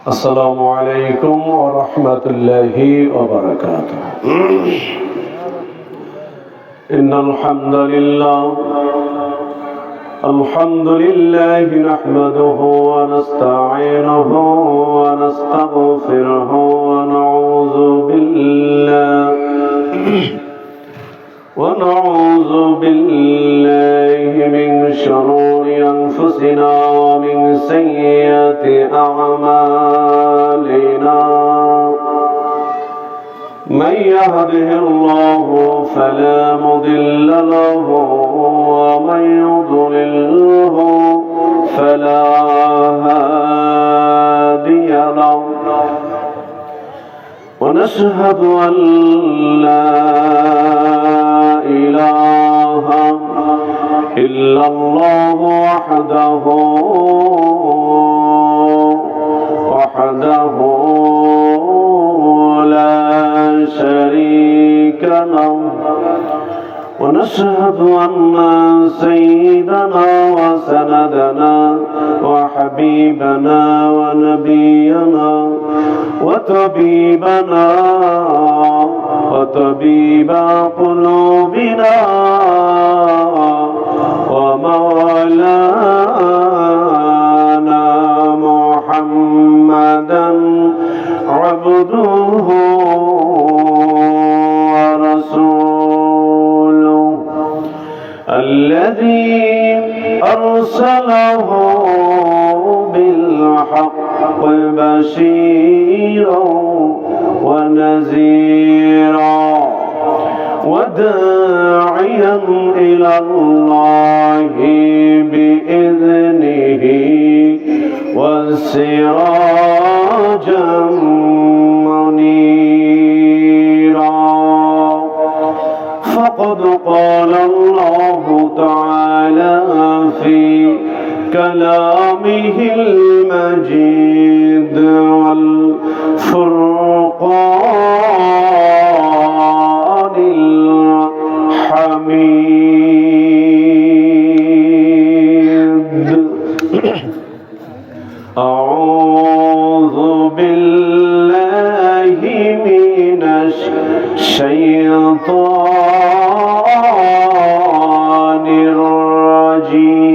السلام عليكم ورحمة الله وبركاته. إن الحمد لله نحمده ونستعينه ونستغفره ونعوذ بالله من شرور أنفسنا ومن سيئات أعمالنا. من يهده الله فلا مضل له ومن يضلله فلا هادي له. ونشهد أن لا إله إلا الله وحده لا شريك له. ونشهد أن سيدنا وسندنا وحبيبنا ونبينا وطبيب قلوبنا ومولانا محمدا عبده ورسوله الذي أرسله بالحق بشيرا ونذيرا وداعيا إلى الله بإذنه وسراجا منيرا. فقد قال الله تعالى في كلامه المجيد والفرقان الحميد. أعوذ بالله من الشيطان الرجيم.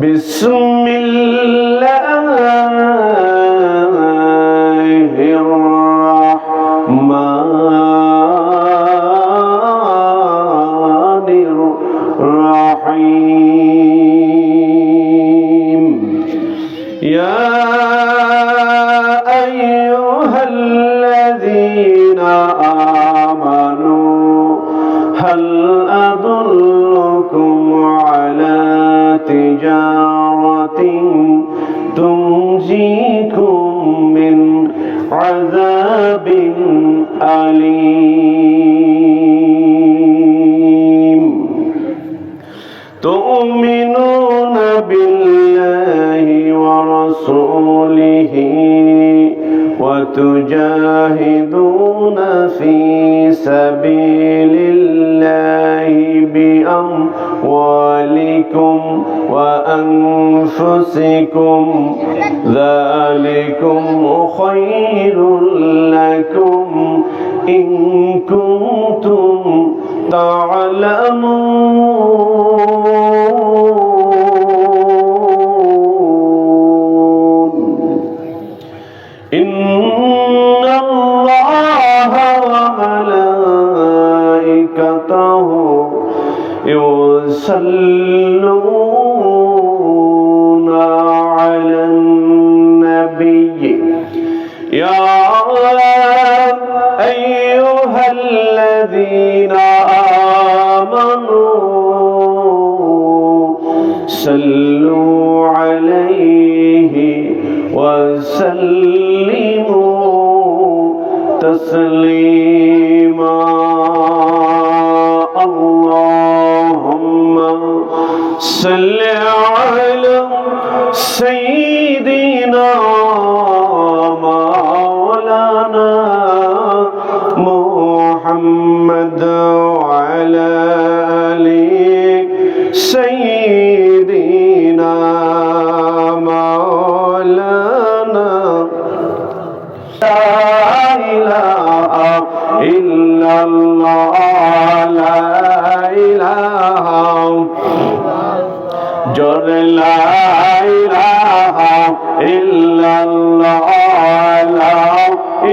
بسم الله الرحمن الرحيم. يا أيها الذين آمنوا هل أدلكم على تجارة تنجيكم من عذاب أليم. تؤمنون بالله ورسوله وتجاهدون في سبيل الله بأموالكم وأنفسكم ذلكم خير لكم إن كنتم تعلمون. إن الله وملائكته يصلون على النبي يا أيها الذين آمنوا صلوا عليه وسلموا تسليما. اللهم صل على سيدنا مولانا محمد وعلى آل سيدنا জোর লা ইলাহা ইল্লাল্লাহ লা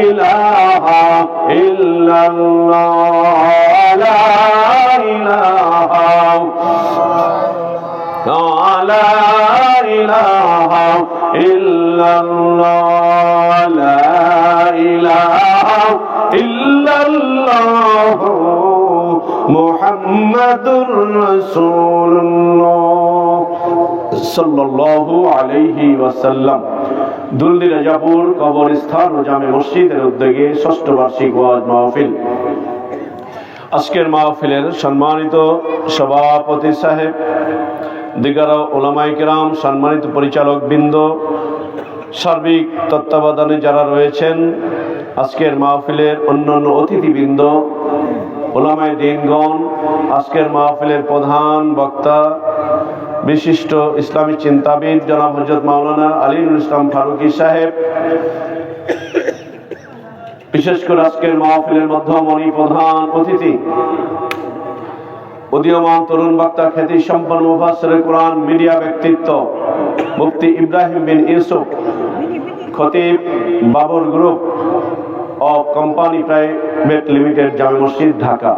ইলাহা ইল্লাল্লাহ লা ইলাহা লা ইলাহা ইল্লাল্লাহ লা ইলাহা ইল্লাল্লাহ মুহাম্মাদুর রাসূলুল্লাহ সাল্লাল্লাহু আলাইহি ওয়াসাল্লাম। দুলদি রাজাপুর কবরস্থান ও জামে মসজিদের উদ্যোগে ষষ্ঠ বার্ষিক ওয়াজ মাহফিল। আজকের মাহফিলের সম্মানিত সভাপতি সাহেব, দিগারা ওলামায়ে কেরাম, সম্মানিত পরিচালক বৃন্দ, সার্বিক তত্ত্বাবধানে যারা রয়েছেন, আজকের মাহফিলের অন্যান্য অতিথিবৃন্দ, ওলামায়ে দ্বীনগণ, আজকের মাহফিলের প্রধান বক্তা বিশিষ্ট ইসলামী চিন্তাবিদ জনাব হযরত মাওলানা আলীনুল ইসলাম ফারুকী সাহেব, বিশেষ করে আজকের মাহফিলের মধ্যমণি প্রধান অতিথি উদীয়মান তরুণ বক্তা, খ্যাতি সম্পন্ন মুফাসসিরে কোরআন, মিডিয়া ব্যক্তিত্ব মুফতি Ibrahim bin Yusuf, Khatib Babar group of company private limited, Jame Masjid, Dhaka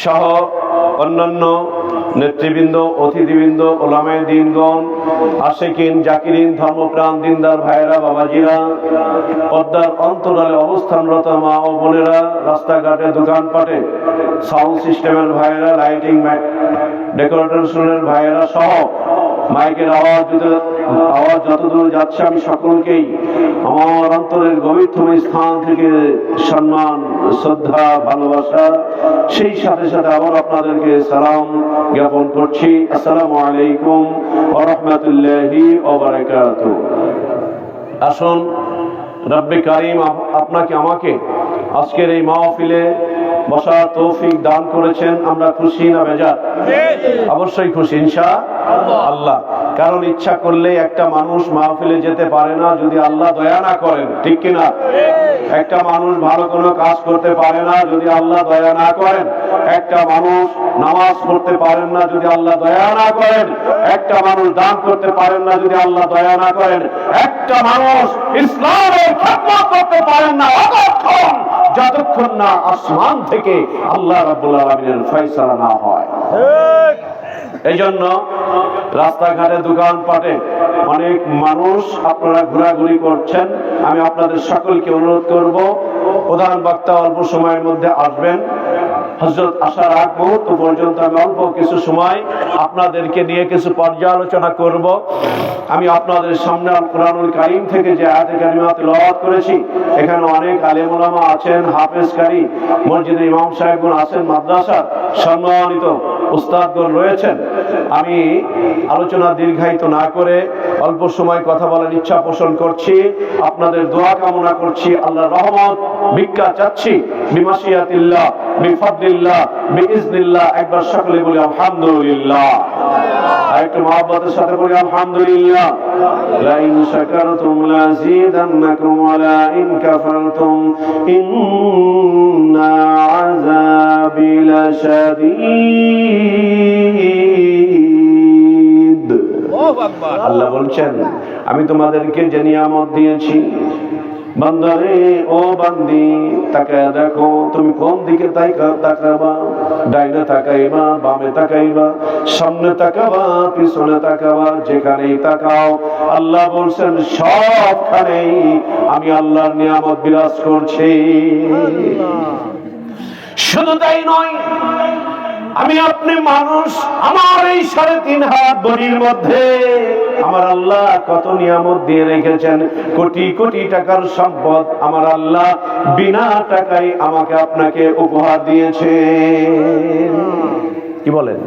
সহ অন্যান্য নেতৃবৃন্দ, অতিথিবৃন্দ, ওলামায়ে দ্বীনগণ, আশিকিন, জাকিরিন, ধর্মপ্রাণ দিনদার ভাইয়েরা, বাবাজিরা, পর্দার অন্তরালে অবস্থানরত মা ও বোনেরা, রাস্তাঘাটে, দোকানপাটে, সাউন্ড সিস্টেমের ভাইয়েরা, লাইটিং ডেকোরেটরের ভাইয়েরা সহ মাইকের আওয়াজ যতদূর যাচ্ছে, আমি সকলকেই আমার অন্তরের গভীরতম স্থান থেকে সম্মান, শ্রদ্ধা, ভালোবাসা, সেই সাথে সাথে আবার আপনাদেরকে সালাম জ্ঞাপন করছি। আসসালামু আলাইকুম ওয়া রাহমাতুল্লাহি ওয়া বারাকাতুহু। আসুন, রব্বে কারীম আপনাকে আমাকে আজকের এই মাহফিলে বসার তৌফিক দান করেছেন। আমরা খুশি না বেজার? অবশ্যই খুশি ইনশাআল্লাহ। কারণ ইচ্ছা করলে একটা মানুষ মাহফিলে যেতে পারে না যদি আল্লাহ দয়া না করেন, ঠিক কিনা? একটা মানুষ ভালো কোনো কাজ করতে পারে না যদি আল্লাহ দয়া না করেন। একটা মানুষ নামাজ পড়তে পারেন না যদি আল্লাহ দয়া না করেন। একটা মানুষ দান করতে পারেন না যদি আল্লাহ দয়া না করেন। একটা মানুষ ইসলামের খেদমত করতে পারেন না যতক্ষণ না আসমান থেকে আল্লাহ রাব্বুল আলামিনের ফয়সালা না হয়। এই জন্য রাস্তাঘাটে, দোকানপাটে অনেক মানুষ আপনারা ঘোরাঘুরি করছেন। আমি আপনাদের সকলকে অনুরোধ করব, প্রধান বক্তা অল্প সময়ের মধ্যে আসবেন। হযরত আসার আগ মুহূর্ত পর্যন্ত আমি অল্প কিছু সময় আপনাদেরকে নিয়ে কিছু পর্যালোচনা করব। আমি আপনাদের সামনে আল কোরআনুল কারীম থেকে যে আয়াতে কারিমা তেলাওয়াত করেছি, এখানে অনেক আলেম ওলামা আছেন, হাফেজ কারি, মসজিদে ইমাম সাহেবগণ আছেন, মাদ্রাসার সম্মানিত উস্তাদগণ রয়েছেন। আমি আলোচনা দীর্ঘায়িত না করে অল্প সময় কথা বলার ইচ্ছা পোষণ করছি। আপনাদের দোয়া কামনা করছি, আল্লাহর রহমত ভিক্ষা চাচ্ছি। বিমাশিয়াতিল্লাহ, বিফাদলিল্লাহ, বিইজনিল্লাহ। একবার সকলে বলি আলহামদুলিল্লাহ। আরেকটু মহব্বতের সাথে বলি আলহামদুলিল্লাহ। লা ইন শাকারতুম লাযীদান্নাকুম ওয়া লা ইন কাফারতুম ইন্না আযাবি লাশাদীদ। আল্লাহ বলছেন, আমি তোমাদেরকে যে নিয়ামত দিয়েছি, বান্দারে ও বান্দি, তাকায় দেখো তুমি কোন দিকে তাকাবা। ডাইনে তাকাইবা, বামে তাকাইবা, সামনে তাকাবা, পিছনে তাকাবা, যেখানেই তাকাও আল্লাহ বলছেন সবখানেই আমি আল্লাহর নিয়ামত বিরাজ করছি। শুধু তাই নয়, আমি আপনি মানুষ, আমার এই 3.5 হাত বডির মধ্যে আমার আল্লাহ কত নিয়ামত দিয়ে রেখেছেন। কোটি কোটি টাকার সম্পদ আমার আল্লাহ বিনা টাকায় আমাকে আপনাকে উপহার দিয়েছেন। কি বলেন?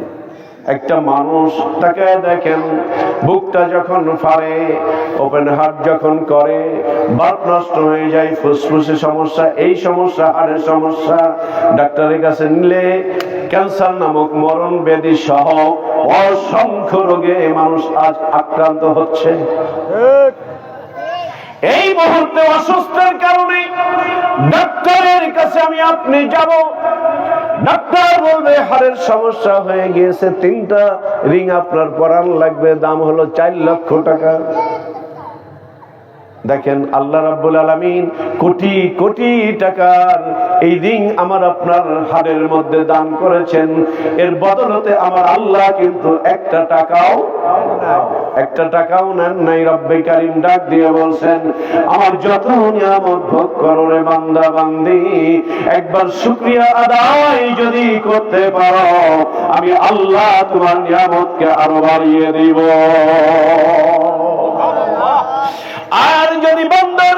একটা মানুষ তাকে দেখেন, বুকটা যখন ফাড়ে, ওপেন হার্ট যখন করে, বাত নষ্ট হয়ে যায়, ফুসফুসে সমস্যা, এই সমস্যা, হাড়ের সমস্যা, ডাক্তারের কাছে নিলে ক্যান্সার নামক মরণ ব্যাধি সহ অসংখ্য রোগে মানুষ আজ আক্রান্ত হচ্ছে। এই মুহূর্তে অসুস্থের কারণে ডাক্তারের কাছে আমি আপনি যাব, ডাক্তার বলবে হাড়ের সমস্যা হয়ে গিয়েছে, 3টা রিং আপনার পরান লাগবে, দাম হলো 4 লক্ষ টাকা। দেখেন আল্লাহ রাব্বুল আলামিন কোটি কোটি টাকার এই রিং আমার আপনার হাড়ের মধ্যে দান করেছেন। এর বদলতে আমার আল্লাহ কিন্তু একটা টাকাও নেন নাই। রব্বে কারীম ডাক দিয়ে বলছেন, আমার যত নিয়ামত ভোগ করো রে বান্দা বান্দি, একবার শুকরিয়া আদায় যদি করতে পারো, আমি আল্লাহ তোমার নিয়ামতকে আরো বাড়িয়ে দিব। আর যদি বান্দার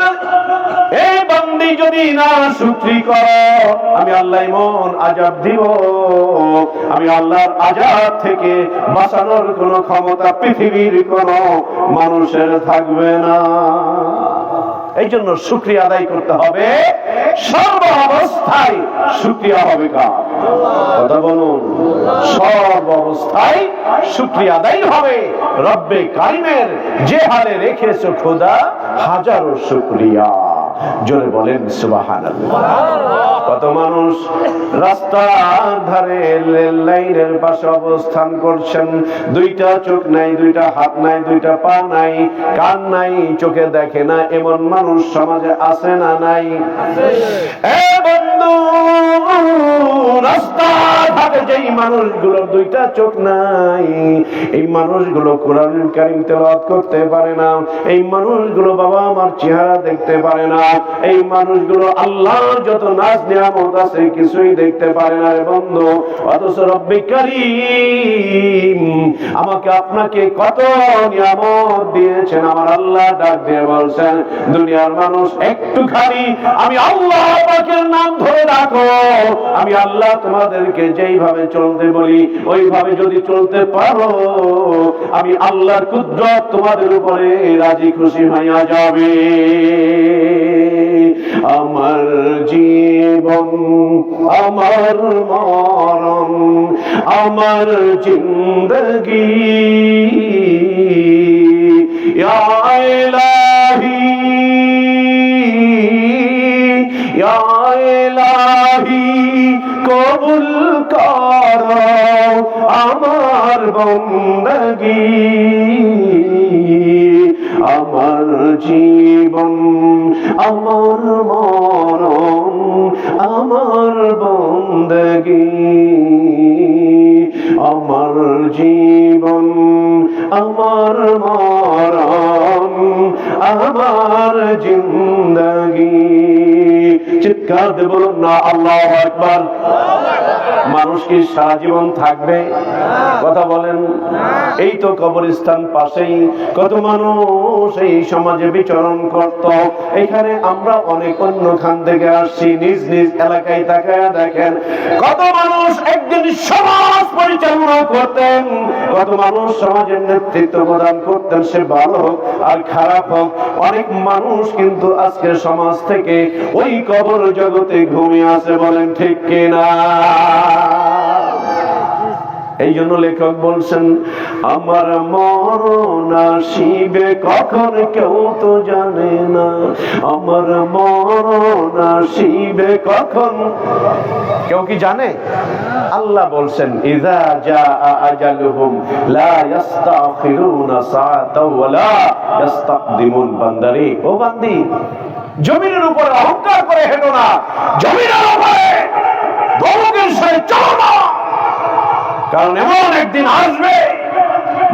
এই বান্দি যদি না শুকরি করো, আমি আল্লাহ এমন আযাব দিব, আমি আল্লাহর আযাব থেকে বাঁচানোর কোনো ক্ষমতা পৃথিবীর কোনো মানুষের থাকবে না। এই জন্য শুকরিয়া আদায় করতে হবে, সর্ব অবস্থায় শুকরিয়া হবে কার? কথা বলুন। সর্ব অবস্থায় শুকরিয়া আদায় হবে রব্বে কারীমের, যে হালে রেখেছো খোদা হাজারো শুকরিয়া। জোরে বলেন সুবহানাল্লাহ। কত মানুষ রাস্তার ধারে রেল লাইনের পাশে অবস্থান করছেন, 2টা চোখ নাই, 2টা হাত নাই, 2টা পা নাই, কান নাই, চোখে দেখে না, এমন মানুষ সমাজে আছে না নাই? এ বন্ধু, রাস্তার ধারে যেই মানুষগুলোর 2টা চোখ নাই, এই মানুষগুলো কোরআন কারীম তেলাওয়াত করতে পারে না, এই মানুষগুলো বাবা আমার চেহারা দেখতে পারে না, এই মানুষগুলো আল্লাহর যত নাজ নিয়ামত আছে কিছুই দেখতে পারে না রে বন্ধু। অথচ রব্বে কারীম আমাকে আপনাকে কত নিয়ামত দিয়েছেন। আমার আল্লাহ ডাক দিয়ে বলছেন, দুনিয়ার মানুষ একটুখানি আমি আল্লাহ পাকের নাম ধরে রাখো, আমি আল্লাহ তোমাদেরকে যেইভাবে চলতে বলি ওইভাবে যদি চলতে পারো, আমি আল্লাহর কুদরত তোমাদের উপরে রাজি খুশি হইয়া যাবে। আমার জীবন, আমার মরণ, আমার জিন্দগি, ইয়া ইলাহি, ইয়া ইলাহি কবুল করো আমার বন্দগি। আমার জীবন, আমার মরণ, আমার বন্দগি, আমার জীবন, আমার মরণ, আমার জিন্দগি। চিৎকার দিয়ে বলুন না আল্লাহু আকবার। মানুষ কি সারা জীবন থাকবে? কথা বলেন। এই তো কবরস্থান পাশেই, কত মানুষ এই সমাজে বিচরণ করত। এখানে আমরা অনেক অন্য খান থেকে আসছি, নিজ নিজ এলাকায় তাকায়া দেখেন কত মানুষ একদিন সমাজ পরিচালনা করতেন, কত মানুষ সমাজের নেতৃত্ব প্রদান করতেন, সে ভালো হোক আর খারাপ হোক। অনেক মানুষ কিন্তু আজকে সমাজ থেকে ওই কবর জগতে ঘুমিয়ে আছে, বলেন ঠিক কিনা? এই জন্য লেখক বলছেন, আমার মরণ আসিবে কখন কেউ তো জানে না, আমার মরণ আসিবে কখন কেউ কি জানে? আল্লাহ বলছেন, ইযা জাআ আজালুহুম লা ইস্তাখিরুনা সাআতাও ওয়া লা ইস্তাকদিমুন। বান্দারে, ও বান্দি, জমিনের উপরে অহংকার করে হেঁটো না, জমিনের উপরে দৌড়ের সাথে চলো না, কারণ এমন একদিন আসবে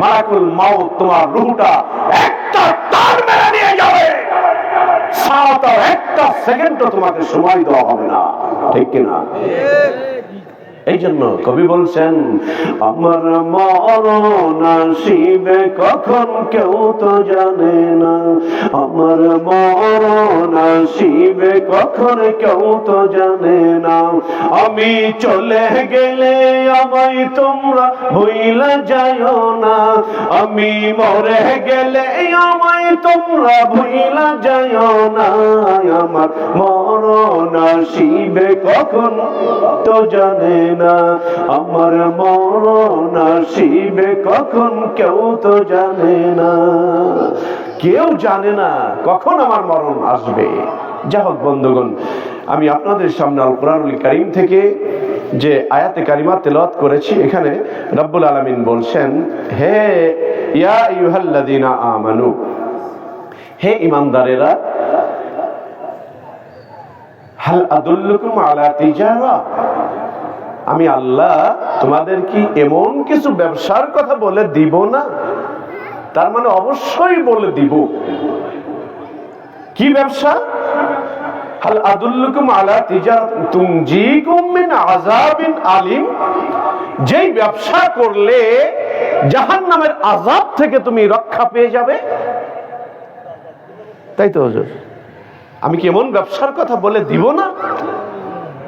মালাকুল মাউত তোমার রূহটা একটা তার মেরে নিয়ে যাবে, সাঁতার একটা সেকেন্ডও তোমাকে সময় দেওয়া হবে না, ঠিক কিনা? এই জন্য কবি বলছেন, আমার মরণ আসিবে কখন কেউ তো জানে না, আমার মরণ আসিবে কখন কেউ তো জানে না, আমি চলে গেলে আমায় তোমরা ভুইলা যাইও না, আমি মরে গেলে আমায় তোমরা ভুইলা যাইও না, আমার মরণ আসিবে কখন তো জানে না, আমার মরণ আসিবে কখন কেউ তো জানে না। কেউ জানে না কখন আমার মরণ আসবে। যাই হোক বন্ধুগণ, আমি আপনাদের সামনে আল কোরআনুল কারীম থেকে যে আয়াতে কারিমা তেলাওয়াত করেছি, এখানে রব্বুল আলামিন বলছেন, হে ইয়া আইয়ুহাল্লাযীনা আমানু, হে ঈমানদারেরা, হাল আদুল্লুকুম আলা তিজারা, আমি আল্লাহ তোমাদের কি এমন কিছু ব্যবসার কথা বলে দিব না? তার মানে অবশ্যই বলে দিব। কি ব্যবসা? হাল আদুল্লুকুম আলা তিজারা তুনজিকুম মিন আযাবিন আলিম, যেই ব্যবসা করলে জাহান্নামের আযাব থেকে তুমি রক্ষা পেয়ে যাবে। তাই তো হুজুর, আমি কি এমন ব্যবসার কথা বলে দিব না?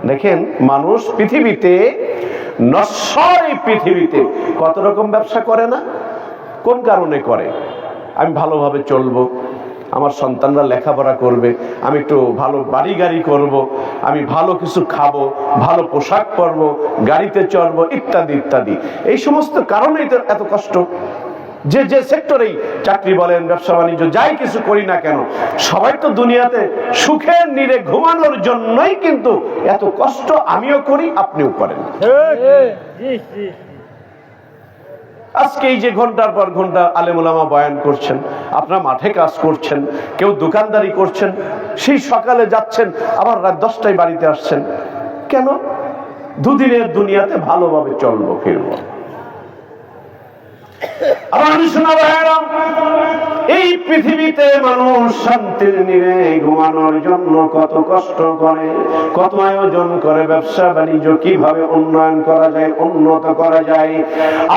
দেখেন, মানুষ পৃথিবীতে, নশ্বর এই পৃথিবীতে কত রকম ব্যবসা করে না? কোন কারণে করে? আমি ভালোভাবে চলবো, আমার সন্তানরা লেখাপড়া করবে, আমি একটু ভালো বাড়ি গাড়ি করব, আমি ভালো কিছু খাবো, ভালো পোশাক পরবো, গাড়িতে চড়বো, ইত্যাদি ইত্যাদি। এই সমস্ত কারণেই তো এত কষ্ট। যে যে সেক্টরেই চাকরি বলেন, ব্যবসা বাণিজ্য, যাই কিছু করি না কেন, সবাই তো দুনিয়াতে সুখের নিরে ঘুমানোর জন্যই কিন্তু এত কষ্ট আমিও করি, আপনিও করেন। আজকে এই যে ঘন্টার পর ঘন্টা আলেম ওলামা বয়ান করছেন, আপনারা মাঠে কাজ করছেন, কেউ দোকানদারি করছেন, সেই সকালে যাচ্ছেন, আবার রাত 10টায় বাড়িতে আসছেন। কেন? দুদিনের দুনিয়াতে ভালোভাবে চলবো ফিরবো। এই পৃথিবীতে মানুষ শান্তির নিরে ঘুমানোর জন্য কত কষ্ট করে, কত আয়োজন করে, ব্যবসা বাণিজ্য কিভাবে উন্নয়ন করা যায়, উন্নত করা যায়।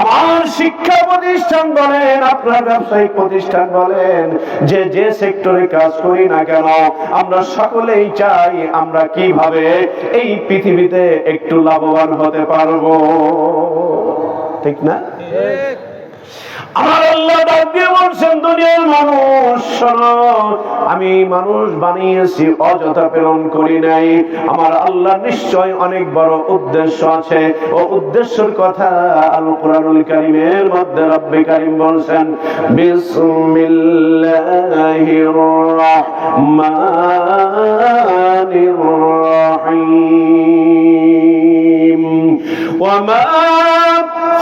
আমার শিক্ষা প্রতিষ্ঠান বলেন, আপনার ব্যবসায়িক প্রতিষ্ঠান বলেন, যে যে সেক্টরে কাজ করি না কেন, আমরা সকলেই চাই আমরা কিভাবে এই পৃথিবীতে একটু লাভবান হতে পারবো। ঠিক না? আমার আল্লাহ ডাক দিয়ে বলছেন, দুনিয়ার মানুষ শোনো, আমি মানুষ বানিয়েছি, অযথা প্রেরণ করি নাই। আমার আল্লাহ নিশ্চয় অনেক বড় উদ্দেশ্য আছে। ও উদ্দেশ্যের কথা আল কুরআনুল কারীমের মধ্যে রব্বে কারীম বলছেন, বিসমিল্লাহির রাহমানির রাহিম, ওয়া মা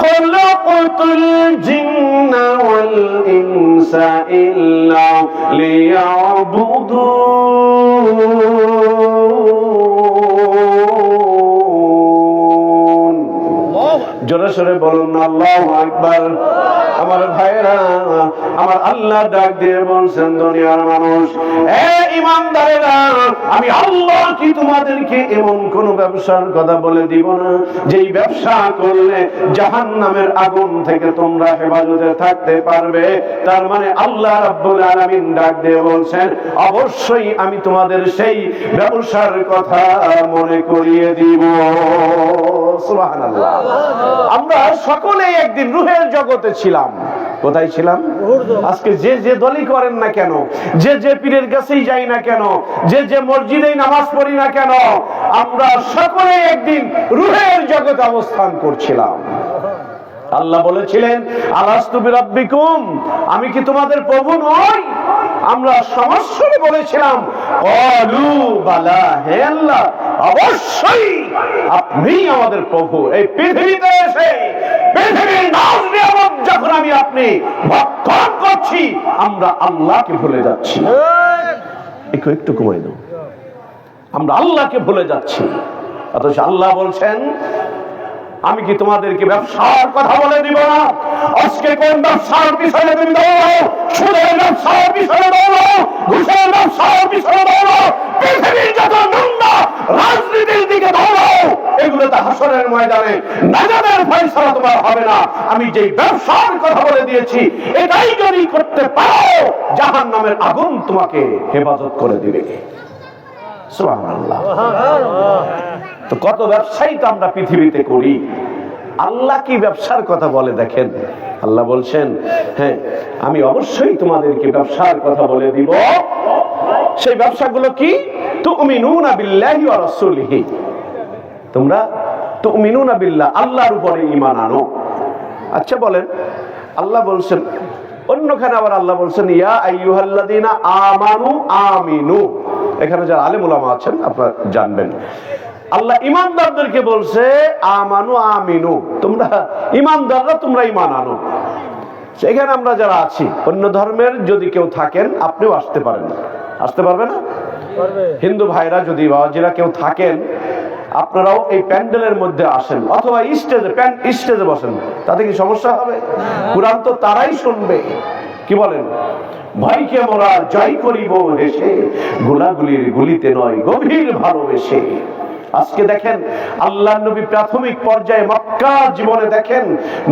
খলাকাতুল জিন্না ওয়াল ইনসা ইল্লা লিয়াবুদুন। জোরে সোরে বলুন না আল্লাহু আকবার। আমার ভাইরা, আমার আল্লাহ ডাক দিয়ে বলছেন, দুনিয়ার মানুষ, হে ঈমানদারেরা, আমি আল্লাহ কি তোমাদেরকে এমন কোন ব্যবসার কথা বলে দিব না, যেই ব্যবসা করলে জাহান্নামের আগুন থেকে তোমরা হেফাজতে থাকতে পারবে। তার মানে আল্লাহ রাব্বুল আলামিন ডাক দিয়ে বলছেন, অবশ্যই আমি তোমাদের সেই ব্যবসার কথা মনে করিয়ে দিব। সুবহানাল্লাহ। আমরা সকলেই একদিন রূহের জগতে ছিলাম। কোথায় ছিলাম? আজকে যে যে দলই করেন না কেন, যে যে পীরের কাছেই যাই না কেন, যে যে মসজিদেই নামাজ পড়ি না কেন, আমরা সকলেই একদিন রূহের জগতে অবস্থান করছিলাম। আল্লাহ বলেছিলেন, আলাস্তু বিরাব্বিকুম, আমি কি তোমাদের প্রভু নই? আমরা সমস্যায় বলেছিলাম, ক্বালু বালা, হে আল্লাহ, অবশ্যই আপনি আমাদের প্রভু। এই পৃথিবীতে এসে পৃথিবীর নাজ নিয়ামত যখন আমি আপনি ভক্ষণ করছি, আমরা আল্লাহকে ভুলে যাচ্ছি। একটু কমাই দাও। আমরা আল্লাহকে ভুলে যাচ্ছি, অথচ আল্লাহ বলছেন, আমি কি তোমাদেরকে ব্যবসার কথা বলে দিব না? আজকে কোন ব্যবসার পিছনে তুমি দৌড়ো? সুদের ব্যবসার পিছনে দৌড়ো, ঘুষের ব্যবসার পিছনে দৌড়ো, পৃথিবীর যত নোংরা রাজনীতির দিকে দৌড়ো, এগুলোতে হাসরের ময়দানে নাজাতের ফয়সালা তোমার হবে না। আমি যে ব্যবসার কথা বলে দিয়েছি, এটাই যদি করতে পারো, জাহান্নামের আগুন তোমাকে হেফাজত করে দিবে। সুবহানাল্লাহ। তো কত ব্যবসায়ী তো আমরা পৃথিবীতে করি। আল্লাহ কি ব্যবসার কথা বলে দেখেন। আল্লাহ বলছেন, হ্যাঁ, আমি অবশ্যই তোমাদেরকে ব্যবসার কথা বলে দিব। সেই ব্যবসাগুলো কি? তুমিনুনা বিল্লাহি ওয়া রাসূলিহি, তোমরা তুমিনুনা বিল্লাহ, আল্লাহর উপরে ঈমান আনো। আচ্ছা বলেন, আল্লাহ বলছেন, অন্যখানে আবার আল্লাহ বলছেন, ইয়া আইয়ুহাল্লাযীনা আমানু আমিনু। এখানে যারা আলেম ওলামা আছেন আপনারা জানবেন, আল্লাহ ইমানদারদেরকে বলছে আমানু আমিনু, তোমরা ইমানদাররা তোমরা ইমান আনো। সেখানে আমরা যারা আছি অন্য ধর্মের যদি কেউ থাকেন আপনিও আসতে পারেন, আসতে পারবে না? হিন্দু ভাইরা যদি বাবাজিরা কেউ থাকেন আপনারাও এই প্যান্ডেলের মধ্যে আসেন অথবা স্টেজে বসেন, তাতে কি সমস্যা হবে? কুরআন তো তারাই শুনবে। কি বলেন? ভাইকে মোরা জয় করিব হেসে, গোলাগুলির গুলিতে নয় গভীর ভালোবেসে। আজকে দেখেন আল্লাহ নবী প্রাথমিক পর্যায়ে মক্কা জীবনে দেখেন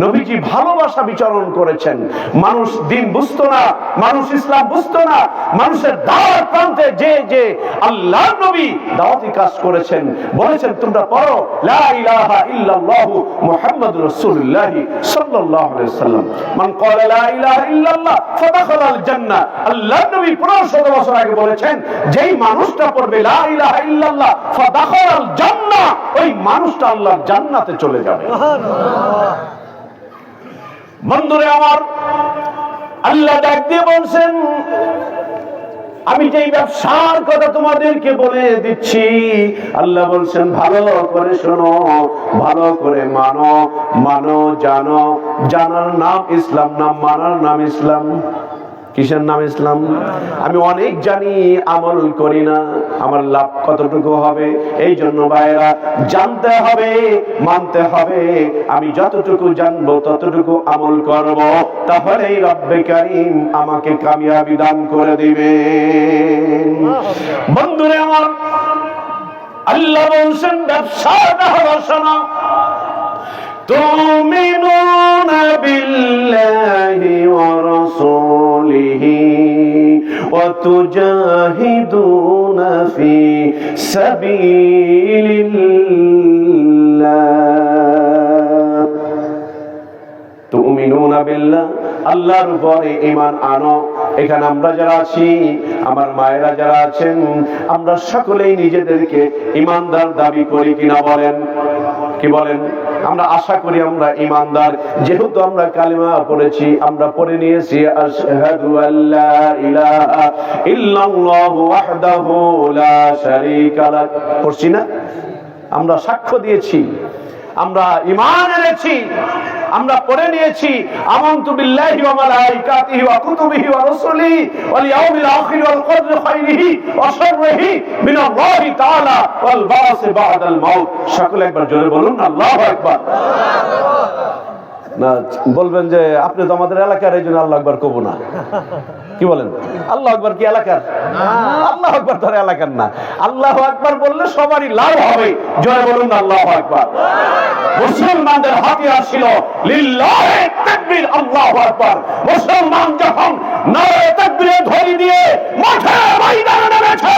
নবীজি ভালোবাসা বিচরণ করেছেন। মানুষ দিন বুঝতো না, মানুষ ইসলাম বুঝতো না, মানুষের দাওয়াত প্রান্তে যে যে আল্লাহ নবী দাওয়াতি কাজ করেছেন, বলেছেন তোমরা পড়ো লা ইলাহা ইল্লাল্লাহু মুহাম্মাদুর রাসূলুল্লাহ সাল্লাল্লাহু আলাইহি ওয়াসাল্লাম, মান ক্বালা লা ইলাহা ইল্লাল্লাহ ফাদাখালাল জান্নাহ। আল্লাহ নবী 1500 বছর আগে বলেছেন যেই মানুষটা পড়বে লা ইলাহা ইল্লাল্লাহ ফাদাখালাল জান্নাহ, ওই মানুষটা আল্লাহর জান্নাতে চলে যাবে। সুবহানাল্লাহ। বন্ধুরে আমার, আল্লাহ ডাক দিয়ে বলছেন আমি যেই ব্যবসার কথা তোমাদেরকে বলে দিচ্ছি, আল্লাহ বলছেন ভালো করে শোনো, ভালো করে মানো, মানো জানো। জানার নাম ইসলাম, নাম মানার নাম ইসলাম। কিসের নাম? ইসলাম। আমি অনেক জানি, আমল করি না, আমার লাভ কতটুকু হবে? এই জন্য ভাইরা জানতে হবে, মানতে হবে। আমি যতটুকু জানবো ততটুকু আমল করব, তাহলেই রব্বে কারীম আমাকে কামিয়াবি দান করে দিবে। বন্ধুরে আমার, আল্লাহ বলছেন ব্যবসাটা হলো শোনো, তুমিনুনা বিল্লাহি ওয়া রাসূলিহি ওয়া তুজাহিদুনা ফি সাবিলিল্লাহ। তুমিনুনা বিল্লাহ, আল্লাহর উপরে ঈমান আনো। এখানে আমরা যারা আছি, আমার মায়েরা যারা আছেন, আমরা সকলেই নিজেদেরকে ঈমানদার দাবি করি কিনা বলেন? কি বলেন? আমরা আশা করি আমরা ঈমানদার, যেহেতু আমরা কালিমা পড়েছি, আমরা পড়ে নিয়েছি আশহাদু আল্লা ইলাহা ইল্লাল্লাহু ওয়াহদাহু লা শারীকা লাহ, পড়ছি না? আমরা সাক্ষ্য দিয়েছি, আমরা ঈমান এনেছি, আমরা পড়ে নিয়েছি আমানতু বিল্লাহি ওয়া মালাইকাতিহি ওয়া কুতুবিহি ওয়া রাসূলিহি ওয়াল ইয়াউমিল আখির ওয়াল কদরি খাইরিহি ওয়া শাররিহি মিনাল্লাহি তাআলা ওয়াল বা'স বা'দাল মাউত। সকলে একবার জোরে বলুন আল্লাহু আকবার। না বলবেন যে আপনি তো আমাদের এলাকার, এই জন্য আল্লাহু আকবার কব না। কি বলেন? আল্লাহু আকবার কি এলাকার? আল্লাহু আকবার তো এলাকার না। আল্লাহু আকবার বললে সবারই লাভ হবে। জোরে বলুন আল্লাহু আকবার। মুসলমানদের হাতিয়ার ছিল লিল্লাহি তাকবীর, আল্লাহু আকবার। মুসলমান যখন নারে তাকবীরের ধ্বনি দিয়ে মাঠে ময়দানে নেমেছে,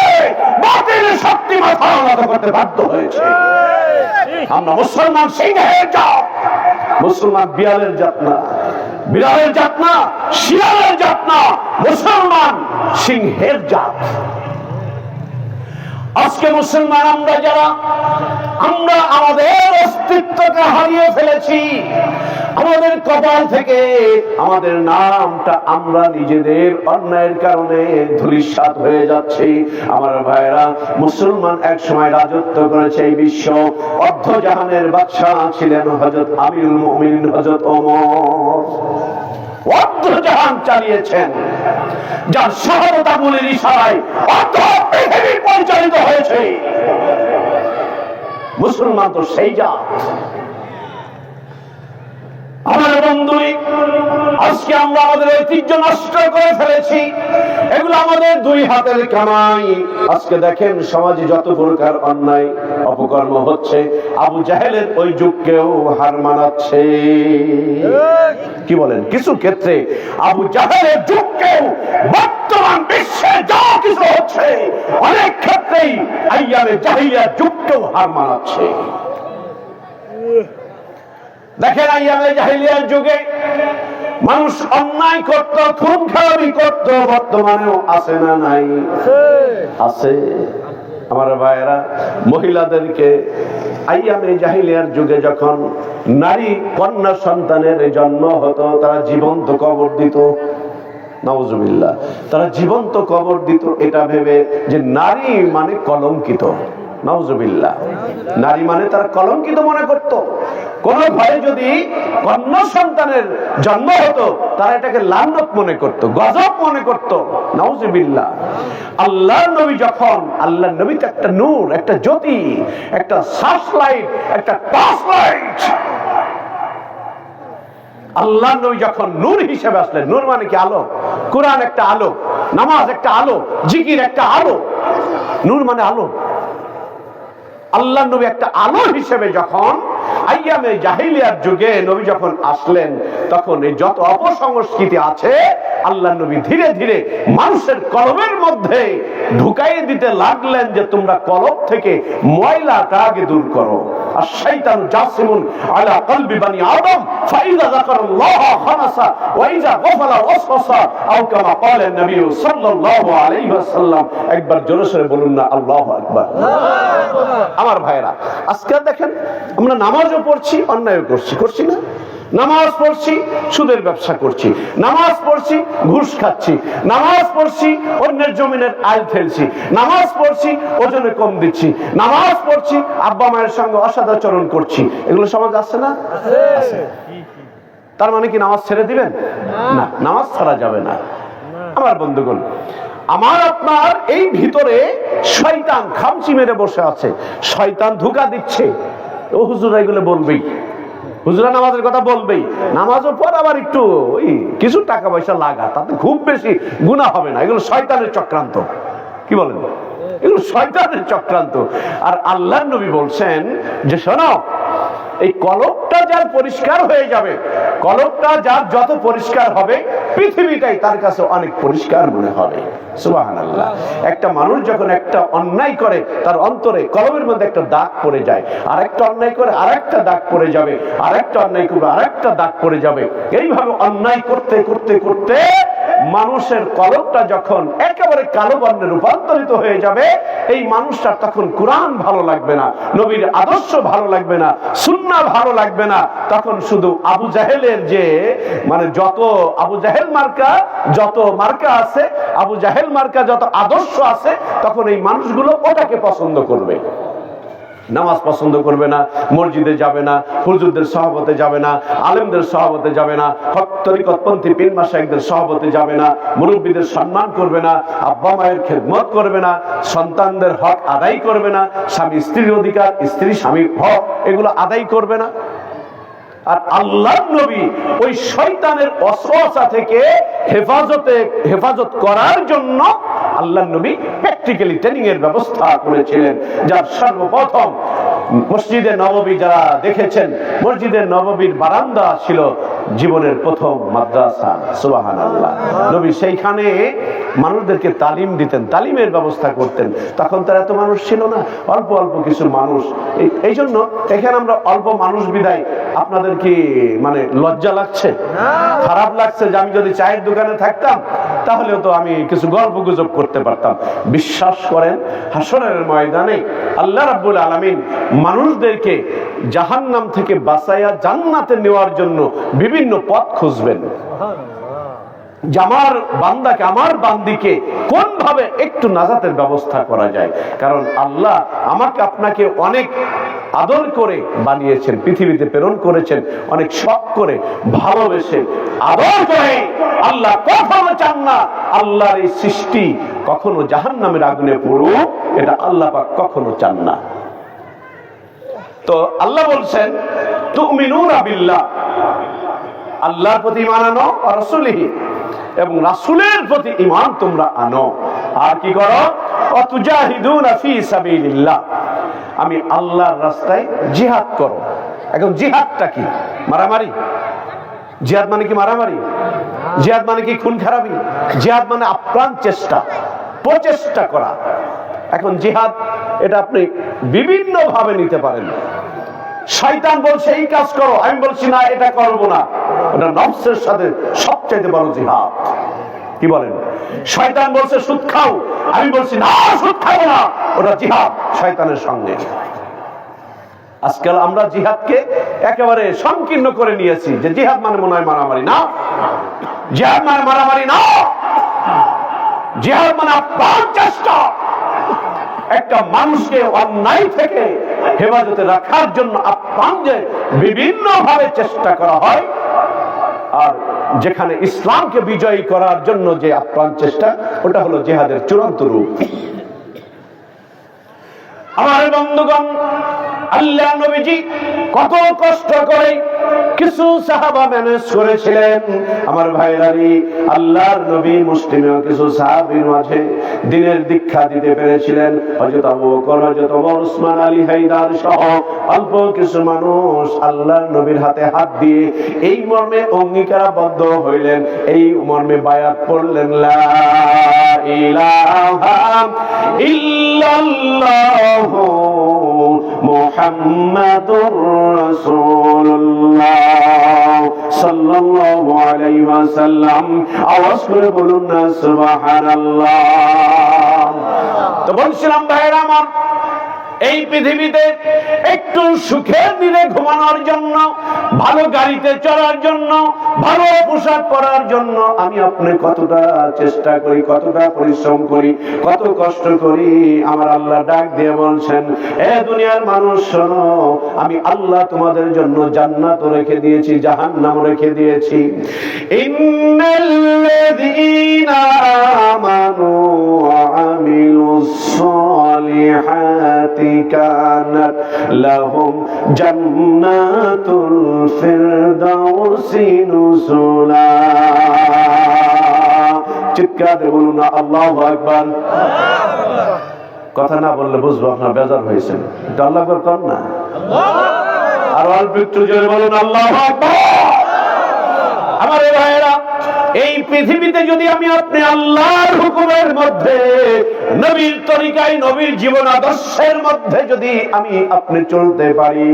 বাতিল শক্তি মাথা নত করতে বাধ্য হয়েছে। আমরা মুসলমান সিংহের জাত, মুসলমান বিড়ালের জাত না, বিড়ালের জাত না, শিয়ালের জাত না, মুসলমান সিংহের জাত। আজকে মুসলমান আমরা যারা, আমরা আমাদের অস্তিত্বকে হারিয়ে ফেলেছি। আমাদের কপাল থেকে আমাদের নামটা আমরা নিজেদের অন্যায়ের কারণে ধূলিসাৎ হয়ে যাচ্ছে। আমার ভাইরা, মুসলমান এক সময় রাজত্ব করেছে এই বিশ্ব। অর্ধজাহানের বাদশা ছিলেন হযরত আমিরুল মুমিনিন হযরত ওমর। অর্ধজাহান চালিয়েছেন, যার শাহাদাত আমলের ইশারায় অর্ধ পৃথিবী পরিচালিত হয়েছে। মুসলমান তো সেই জাত। আমার বন্ধুরা, আজকে আমরা আমাদের ঐতিহ্য নষ্ট করে ফেলেছি। এগুলো আমাদের দুই হাতের কামাই। আজকে দেখেন সমাজে যত প্রকার অন্যায় অপকর্ম হচ্ছে, আবু জাহেলের ওই যুগকেও হার মানাচ্ছে। কি বলেন? কিছু ক্ষেত্রে আবু জাহেলের যুগকেও বর্তমান বিশ্বে যা কিছু হচ্ছে, অনেক ক্ষেত্রেই আইয়ামে জাহিলিয়ার যুগকেও হার মানাচ্ছে। দেখেন আইয়ামে জাহিলিয়ার যুগে মানুষ অন্যায় করত, খুন খারাপি করত, বর্তমানেও আছে না নাই? আছে। আমার ভাইয়েরা, মহিলাদেরকে আইয়ামে জাহিলিয়ার যুগে যখন নারী কন্যা সন্তানের জন্ম হতো, তারা জীবন্ত কবর দিত। নাউজুবিল্লাহ। তারা জীবন্ত কবর দিত এটা ভেবে যে নারী মানে কলঙ্কিত। নাউজুবিল্লাহ। নারী মানে তারা কলঙ্কিত মনে করত। কোন ঘরে যদি কন্যা সন্তানের জন্ম হতো তারা এটাকে লানত মনে করত, গজব মনে করত। নাউজুবিল্লাহ। আল্লাহর নবী যখন, আল্লাহর নবী তো একটা নূর, একটা জ্যোতি, একটা সার্চ লাইট, একটা টর্চ লাইট। আল্লাহর নবী যখন নূর হিসেবে আসলেন, নূর মানে কি? আলো। কোরআন একটা আলো, নামাজ একটা আলো, জিকির একটা আলো। নূর মানে আলো। আল্লাহর নবী একটা আলো হিসেবে যখন আইয়ামে জাহিলিয়ার যুগে নবী যখন আসলেন, তখন এই যত অপসংস্কৃতি আছে আল্লাহর নবী ধীরে ধীরে মানুষের কলবের মধ্যে ঢুকাইয়ে দিতে লাগলেন যে তোমরা কলব থেকে ময়লাটা আগে দূর করো। আর শয়তান জাসিমুন আলা কলবি বনি আদম ফাইযা যাকারাল্লাহ খানাসা ওয়া ইযা গাফালা ওয়াসওয়াসা আও কামা ক্বালা নবী সাল্লাল্লাহু আলাইহি ওয়াসাল্লাম। একবার জোরে সরে বলুন না আল্লাহু আকবার। আমার ভাইরা, আজকে দেখেন আমরা নামাজও পড়ছি, অন্যায়ও করছি না? নামাজ পড়ছি, সুদের ব্যবসা করছি, নামাজ পড়ছি, ঘুষ খাচ্ছি, নামাজ পড়ছি, অন্যের জমিনের আইল ফেলছি, নামাজ পড়ছি, ওজনে কম দিচ্ছি, নামাজ পড়ছি, আব্বা মায়ের সঙ্গে অসদাচরণ করছি। এগুলো সমাজ আছে না? আছে। তার মানে কি নামাজ ছেড়ে দিবেন? না, নামাজ ছাড়া যাবে না। আমার বন্ধুগণ, আমার আপনার এই ভিতরে শয়তান খামচি মেরে বসে আছে, শয়তান ধোঁকা দিচ্ছে। ও হুজুর এগুলো বলবেই, হুজুরা নামাজের কথা বলবেই, নামাজের পর আবার একটু কিছু টাকা পয়সা লাগা, তাতে খুব বেশি গুনাহ হবে না। এগুলো শয়তানের চক্রান্ত। কি বলেন? এগুলো শয়তানের চক্রান্ত। আর আল্লাহর নবী বলছেন যে শোনো, এই কলবটা যার পরিষ্কার হয়ে যাবে, কলবটা যার যত পরিষ্কার হবে পৃথিবীটাই তার কাছে অনেক পরিষ্কার মনে হবে। সুবহানাল্লাহ। একটা মানুষ যখন একটা অন্যায় করে তার অন্তরে কলবের মধ্যে একটা দাগ পড়ে যায়, আর একটা অন্যায় করে আরেকটা দাগ পড়ে যাবে, আরেকটা অন্যায় করবে আরেকটা দাগ পড়ে যাবে। এইভাবে অন্যায় করতে করতে করতে মানুষের কলবটা যখন একেবারে কালো বর্ণে রূপান্তরিত হয়ে যাবে, এই মানুষটার তখন কোরআন ভালো লাগবে না, নবীর আদর্শ ভালো লাগবে না, সুন্নাহ ভালো লাগবে না। তখন শুধু আবু জাহেলের যে মানে যত আবু জাহেল মার্কা যত মার্কা আছে, আবু জাহেল মার্কা যত আদর্শ আছে, তখন এই মানুষগুলো ওটাকে পছন্দ করবে। নামাজ পছন্দ করবে না, মসজিদে যাবে না, হুজুরদের সহবতে যাবে না, আলেমদের সহবতে যাবে না, হক তরিকতপন্থী পীর মাশায়েখদের সহবতে যাবে না, মুরব্বীদের সম্মান করবে না, আব্বা মায়ের খেদমত করবে না, সন্তানদের হক আদায় করবে না, স্বামী স্ত্রীর অধিকার, স্ত্রী স্বামীর হক এগুলো আদায় করবে না। আর আল্লাহর নবী ওই শয়তানের ওয়াসওয়াসা থেকে হেফাজত করার জন্য আল্লাহর নবী প্র্যাকটিক্যালি ট্রেনিং এর ব্যবস্থা করেছিলেন। যার সর্বপ্রথম মসজিদে নববী যারা দেখেছেন, মসজিদে নববীর বারান্দা ছিল জীবনের প্রথম মাদ্রাসা। সুবহানাল্লাহ। নবী সেইখানে মানুষদেরকে তালিম দিতেন, তালিমের ব্যবস্থা করতেন। তখন তার এত মানুষ ছিল না, অল্প অল্প কিছু মানুষ। এই জন্য এখানে আমরা অল্প মানুষ বিদায় আপনাদের কি মানে লজ্জা লাগছে, খারাপ লাগছে যে আমি যদি চায়ের দোকানে থাকতাম তাহলেও তো আমি কিছু গল্প গুজব করতে পারতাম। বিশ্বাস করেন, হাসরের ময়দানে আল্লাহ রাব্বুল আলামিন মানুষদেরকে জাহান্নাম থেকে বাঁচাইয়া জান্নাতে নেওয়ার জন্য বিভিন্ন পথ খুঁজবেন। আমার বান্দাকে, আমার বান্দিকে কোন ভাবে একটু নাজাতের ব্যবস্থা করা যায়। কারণ আল্লাহ আমাকে আপনাকে অনেক আদর করে বানিয়েছেন, পৃথিবীতে প্রেরণ করেছেন অনেক শখ করে, ভালোবেসে আদর করে। আল্লাহ কখনো চান না আল্লাহর এই সৃষ্টি কখনো জাহান্নামের আগুনে পড়ুক, এটা আল্লাহ পাক কখনো চান না। তো আল্লাহ বলছেন তুমিনুনা বিল্লাহ, আল্লাহর প্রতি ঈমান আনো, আর রাসূলিহি এবং রাসূলের প্রতি ঈমান তোমরা আনো। আর কি করো? ওয়াতুজাহিদুনা ফি সাবিলিল্লাহ, আমি আল্লাহর রাস্তায় জিহাদ করো। এখন জিহাদটা কি? মারামারি? জিহাদ মানে কি মারামারি? জিহাদ মানে কি খুন খারাপি? জিহাদ মানে আপ্রাণ চেষ্টা, প্রচেষ্টা করা। এখন জিহাদ এটা আপনি বিভিন্ন ভাবে নিতে পারেন। শয়তান বলছে এই কাজ করো, আমি বলছি না এটা করবো না, ওটা নফসের সাথে সবচাইতে বড় জিহাদ। কি বলেন? শয়তান বলছে সুদ খাও, আমি বলছি না সুদ খাবো না, ওটা জিহাদ শয়তানের সঙ্গে। আজকাল আমরা জিহাদকে একেবারে সংকীর্ণ করে নিয়েছি, যে জিহাদ মানে মনে হয় মারামারি। না, জিহাদ মানে মারামারি না, জিহাদ মানে আপ্রাণ চেষ্টা। একটা মানুষকে অন্যায় থেকে হেফাজতে রাখার জন্য আপ্রাণ যে বিভিন্ন ভাবে চেষ্টা করা হয়, আর যেখানে ইসলামকে বিজয়ী করার জন্য যে আপ্রাণ চেষ্টা, ওটা হলো জিহাদের চূড়ান্ত রূপ। আমার বন্ধুগণ, আল্লাহ নবীজি কত কষ্ট করে কিছু সাহাবা ম্যানেজ করেছিলেন। আমার ভাইরানি, আল্লাহর নবী মুসলিমেও কিছু সাহাবীর মাঝে দ্বীনের দীক্ষা দিতে পেরেছিলেন। হযরত আবু বকর, হযরত ওমর, উসমান, আলী, হায়দার সহ অল্প কিছু মানুষ আল্লাহর নবীর হাতে হাত দিয়ে এই মর্মে অঙ্গীকারবদ্ধ হইলেন, এই মর্মে বায়াত পড়লেন, লা ইলাহা ইল্লাল্লাহ মুহাম্মাদুর রাসূলুল্লাহ সাল্লাল্লাহু আলাইহি ওয়াসাল্লাম। আওয়াজ করে বলুন না সুবহানাল্লাহ। তো বলছিলাম ভাইরা আমার, এই পৃথিবীতে একটু সুখের দিনে ঘুমানোর জন্য, ভালো গাড়িতে চড়ার জন্য, ভালো পোশাক পরার জন্য আমি আপনি কতটা চেষ্টা করি, কতটা পরিশ্রম করি, কত কষ্ট করি। আমার আল্লাহ ডাক দিয়ে বলছেন, এ দুনিয়ার মানুষ শোনো, আমি আল্লাহ তোমাদের জন্য জান্নাত রেখে দিয়েছি, জাহান্নাম রেখে দিয়েছি। ইন্নাল্লাযীনা আমানু ওয়া আমিলুস সালিহাতি কানাত লাহুম জান্নাতুল ফিরদাউসি নুজুলা। চিৎকার দিয়ে বলুন না আল্লাহু আকবার। কথা না বললে বুঝবো আপনার বেজার হয়েছেন, একটু আল্লাহু আকবার কর না, আর অল্প একটু জোরে বলুন আল্লাহু আকবার। আমার ভাইয়েরা, এই পৃথিবীতে যদি আমি আপনি আল্লাহর হুকুমের মধ্যে, নবীর তরিকায়, নবীর জীবন আদর্শের মধ্যে যদি আমি আপনি চলতে পারি,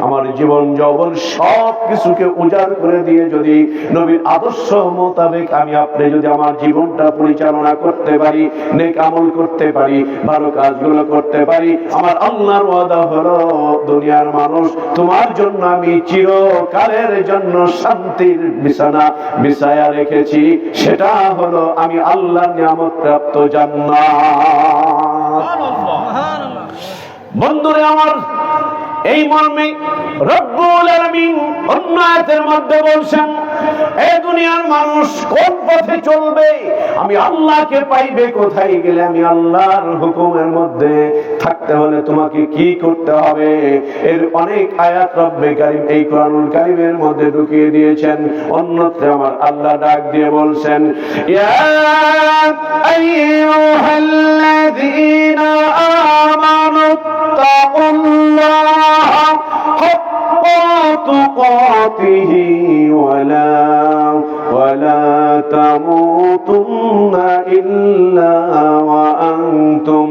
আমার জীবন যৌবন সব কিছুকে উজাড় করে দিয়ে যদি নবীর আদর্শ মোতাবেক আমি আপনি যদি আমার জীবনটা পরিচালনা করতে পারি, নেক আমল করতে পারি, ভালো কাজগুলো করতে পারি, আমার আল্লাহর ওয়াদা হলো, দুনিয়ার মানুষ তোমার জন্য আমি চিরকালের জন্য শান্তির বিছানা বিছায়া রেখেছি, সেটা হলো আমি আল্লাহর নিয়ামত প্রাপ্ত জান্নাত। বন্ধুরে আমার, এই মর্মে রব্বুল আলামিন অন্য আয়াতের মধ্যে বলছেন, এই দুনিয়ার মানুষ কোন পথে চলবে, আমি আল্লাহকে পাইবে কোথায় গেলে, আমি আল্লাহর হুকুমের মধ্যে থাকতে হলে তোমাকে কি করতে হবে, এর অনেক আয়াত রব্বে কারীম এই কোরআনুল কারীমের মধ্যে ঢুকিয়ে দিয়েছেন। অন্যত্র আমার আল্লাহ ডাক দিয়ে বলছেন, ইয়া আইয়ুহাল্লাযীনা আমানু তাকুল্লাহা হাক্কা তুকাতিহি ওয়ালা তামুতুন্না ইল্লা ওয়া আনতুম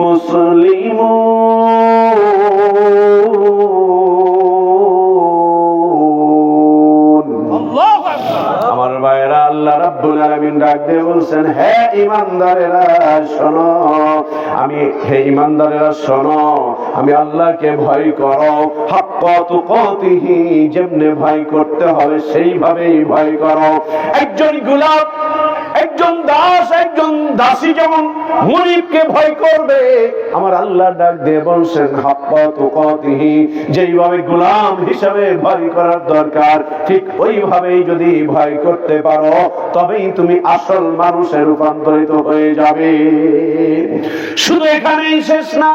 মুসলিমুন। আমার ভাইরা, আল্লাহ রাব্বুল আলামিন ডাক দিয়ে বলছেন, হে ঈমানদারেরা শোনো, হে ঈমানদারেরা শোনো, আমি আল্লাহকে ভয় করো, হাক্কা তুকাতিহি, যেমনে ভয় করতে হবে সেইভাবেই ভয় করো। একজন গোলাম, একজন দাস, একজন দাসী যেমন মুনিবকে ভয় করবে, আমার আল্লাহ ডাক দিয়ে বলছেন হাক্কা তুকাতিহি, যেইভাবে গোলাম হিসাবে ভয় করার দরকার, ঠিক ওইভাবেই যদি ভয় করতে পারো, তবেই তুমি আসল মানুষে রূপান্তরিত হয়ে যাবে। শুধু এখানেই শেষ না,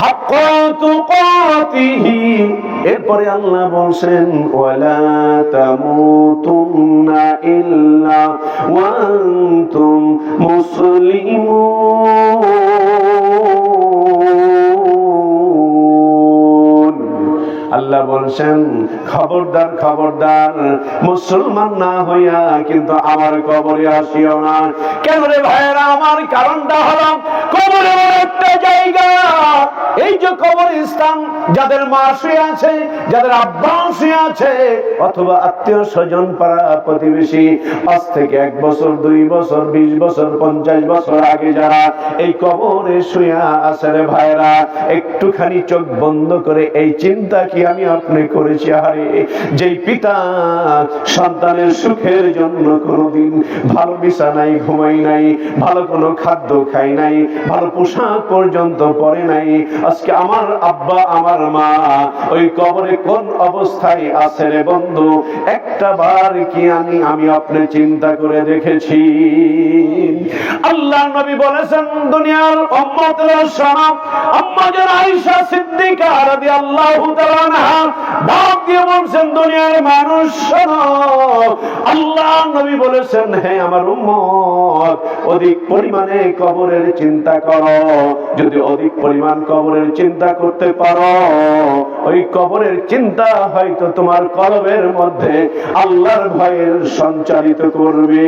হাক্কা তুকাতিহি, এরপরে আল্লাহ বলছেন ওয়ালা তামুতুন্না ইল্লা ওয়া আনতুম মুসলিমুন। আল্লাহ বলছেন, খবরদার খবরদার, মুসলমান না হইয়া কিন্তু আমার কবরে আসিও না। কেন রে ভাইরা আমার? কারণটা হলো, কবরে একটা জায়গা, এই যে কবরস্থান, যাদের মা শুয়ে আছে, যাদের আব্বা শুয়ে আছে, অথবা আত্মীয় স্বজন পাড়া প্রতিবেশী, আজ থেকে 1 বছর 2 বছর 20 বছর 50 বছর আগে যারা এই কবরে শুয়ে আছে রে ভাইরা, একটুখানি চোখ বন্ধ করে এই চিন্তা কি আমি আপনি করেছি? আরে যেই পিতা সন্তানের সুখের জন্য কোনোদিন ভালো বিছানায় ঘুমাই নাই, ভালো কোনো খাদ্য খাই নাই, ভালো পোশাক পর্যন্ত পরে নাই, আজকে আমার আব্বা আমার মা ওই কবরে কোন অবস্থায় আছে রে বন্ধু, একটা বার কি আমি আপনি চিন্তা করে দেখেছি? আল্লাহর নবী বলেছেন, দুনিয়ার উম্মতেরা শোনো, আম্মা জান আয়েশা সিদ্দিকা রাদিয়াল্লাহু তাআলা আনহা ডাক দিয়ে বলছেন, দুনিয়ার মানুষ শোনো, আল্লাহর নবী বলেছেন, হে আমার উম্মত, অধিক পরিমাণে কবরের চিন্তা করো। যদি অধিক পরিমাণ কবরের চিন্তা করতে পারো, ওই কবরের চিন্তা হয়তো তোমার কলবের মধ্যে আল্লাহর ভয়ের সঞ্চারিত করবে।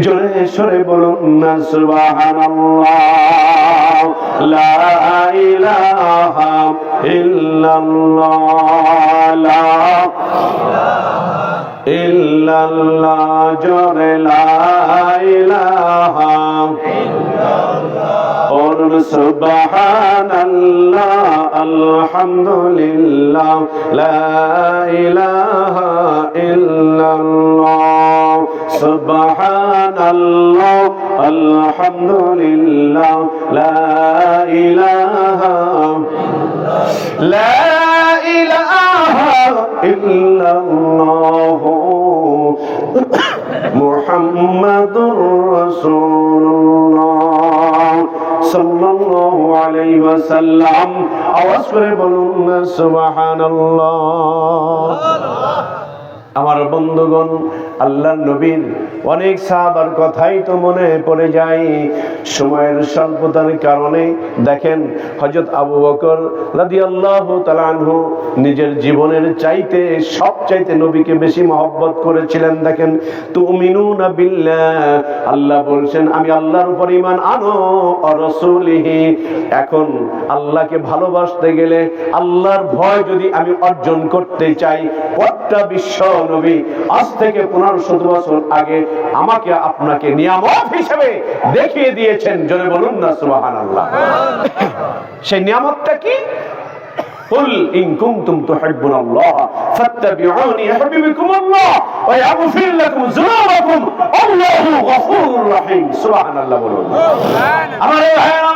জোরে সরে বলুন না সুবহানাল্লাহ, লা ইলাহা ইল্লাল্লাহ, লা ইল্লাল্লাহ, জোরে লা ইলাহা और सुबहान अल्लाह अल्हम्दुलिल्लाह ला इलाहा इल्लल्लाह सुबहान अल्लाह अल्हम्दुलिल्लाह ला इलाहा इल्लल्लाह मुहम्मदुर रसूलुल्लाह সাল্লাল্লাহু আলাইহি ওয়াসাল্লাম। আওয়াজ করে বলুন সুবহানাল্লাহ। আমার বন্ধুগণ, আল্লাহর নবীর অনেক সাহাবার কথাই তো মনে পড়ে যায়। সময়ের স্বল্পতার কারণে দেখেন, হযরত আবু বকর রাদিয়াল্লাহু তাআলা আনহু নিজের জীবনের চাইতে সবচাইতে নবীকে বেশি মহব্বত করেছিলেন। দেখেন, তুমিনুনা বিল্লাহ, আল্লাহ বলছেন আমি আল্লাহর উপর ঈমান আনো, ও রাসূলিহি। এখন আল্লাহকে ভালোবাসতে গেলে, আল্লাহর ভয় যদি আমি অর্জন করতে চাই, গোটা বিশ্ব নবী আজ থেকে 1500 বছর আগে আমাকে আপনাকে নিয়ামত হিসেবে দেখিয়ে দিয়েছেন। জোরে বলুন না সুবহানাল্লাহ। সেই নিয়ামতটা কি? কুল ইন কুনতুম তুহিব্বুনাল্লাহ ফাত্তাবিউনি ইউহিব্বুকুমুল্লাহ ওয়া ইয়াগফির লাকুম যুনুবাকুম আল্লাহু গফুরুর রহিম। সুবহানাল্লাহ বলুন। আমার ভাইরা,